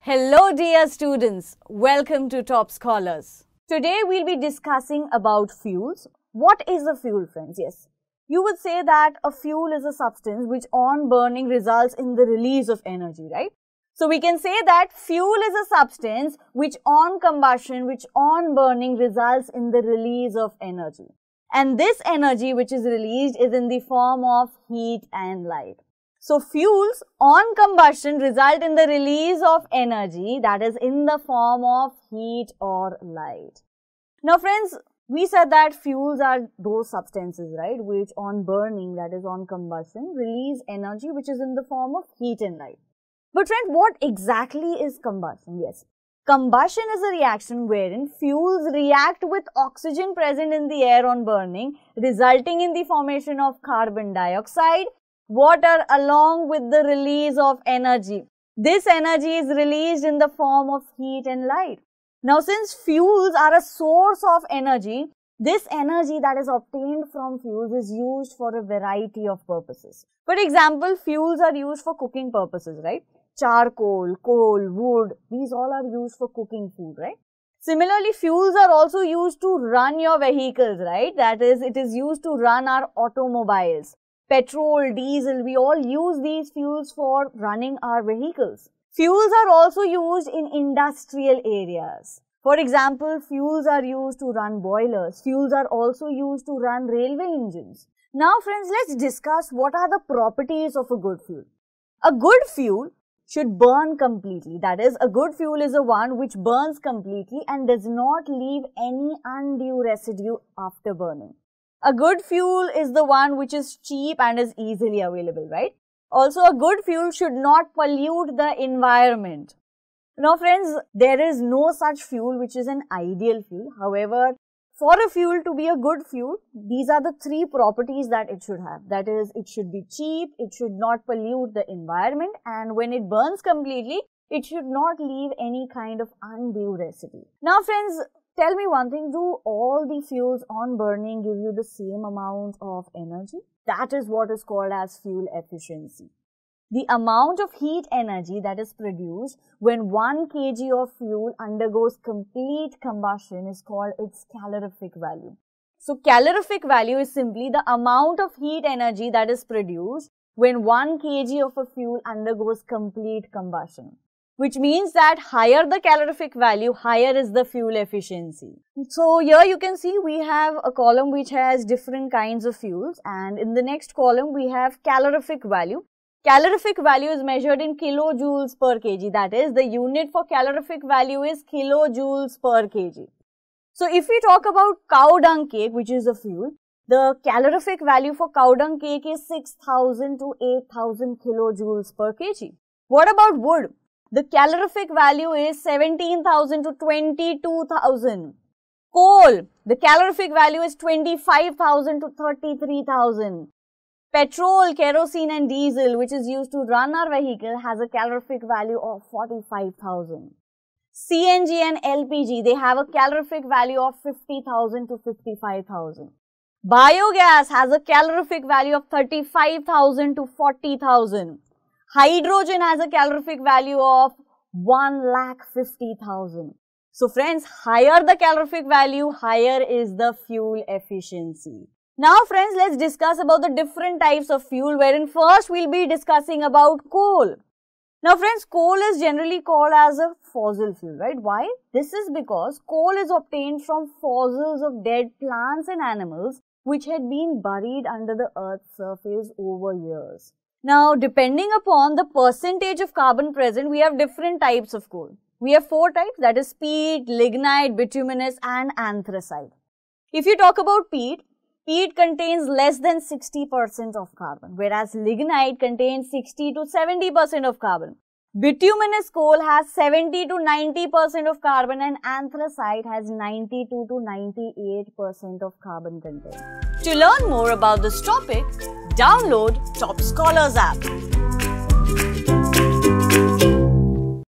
Hello dear students, welcome to Top Scholars. Today we'll be discussing about fuels. What is a fuel, friends? Yes, you would say that a fuel is a substance which on burning results in the release of energy, right? So we can say that fuel is a substance which on combustion, which on burning results in the release of energy. And this energy which is released is in the form of heat and light. So fuels on combustion result in the release of energy, that is in the form of heat or light. Now friends, we said that fuels are those substances, right, which on burning, that is on combustion, release energy which is in the form of heat and light. But friend, what exactly is combustion? Yes, combustion is a reaction wherein fuels react with oxygen present in the air on burning, resulting in the formation of carbon dioxide, water along with the release of energy. This energy is released in the form of heat and light. Now, since fuels are a source of energy, this energy that is obtained from fuels is used for a variety of purposes. For example, fuels are used for cooking purposes, right? Charcoal, coal, wood, these all are used for cooking food, right? Similarly, fuels are also used to run your vehicles, right? That is, it is used to run our automobiles. Petrol, diesel, we all use these fuels for running our vehicles. Fuels are also used in industrial areas. For example, fuels are used to run boilers. Fuels are also used to run railway engines. Now friends, let's discuss what are the properties of a good fuel. A good fuel should burn completely. That is, a good fuel is a one which burns completely and does not leave any undue residue after burning. A good fuel is the one which is cheap and is easily available, right? Also, a good fuel should not pollute the environment. Now friends, there is no such fuel which is an ideal fuel. However, for a fuel to be a good fuel, these are the three properties that it should have. That is, it should be cheap, it should not pollute the environment, and when it burns completely, it should not leave any kind of undue residue. Now friends, tell me one thing, do all the fuels on burning give you the same amount of energy? That is what is called as fuel efficiency. The amount of heat energy that is produced when 1 kg of fuel undergoes complete combustion is called its calorific value. So calorific value is simply the amount of heat energy that is produced when 1 kg of a fuel undergoes complete combustion. Which means that higher the calorific value, higher is the fuel efficiency. So here you can see we have a column which has different kinds of fuels, and in the next column we have calorific value. Calorific value is measured in kilojoules per kg. That is, the unit for calorific value is kilojoules per kg. So if we talk about cow dung cake, which is a fuel, the calorific value for cow dung cake is 6,000 to 8,000 kilojoules per kg. What about wood? The calorific value is 17,000 to 22,000. Coal, the calorific value is 25,000 to 33,000. Petrol, kerosene and diesel, which is used to run our vehicle, has a calorific value of 45,000. CNG and LPG, they have a calorific value of 50,000 to 55,000. Biogas has a calorific value of 35,000 to 40,000. Hydrogen has a calorific value of 1,50,000. So friends, higher the calorific value, higher is the fuel efficiency. Now friends, let's discuss about the different types of fuel, wherein first we'll be discussing about coal. Now friends, coal is generally called as a fossil fuel, right? Why? This is because coal is obtained from fossils of dead plants and animals which had been buried under the earth's surface over years. Now, depending upon the percentage of carbon present, we have different types of coal. We have 4 types, that is peat, lignite, bituminous and anthracite. If you talk about peat, peat contains less than 60% of carbon, whereas lignite contains 60 to 70% of carbon. Bituminous coal has 70 to 90% of carbon and anthracite has 92 to 98% of carbon content. To learn more about this topic, download Top Scholars app.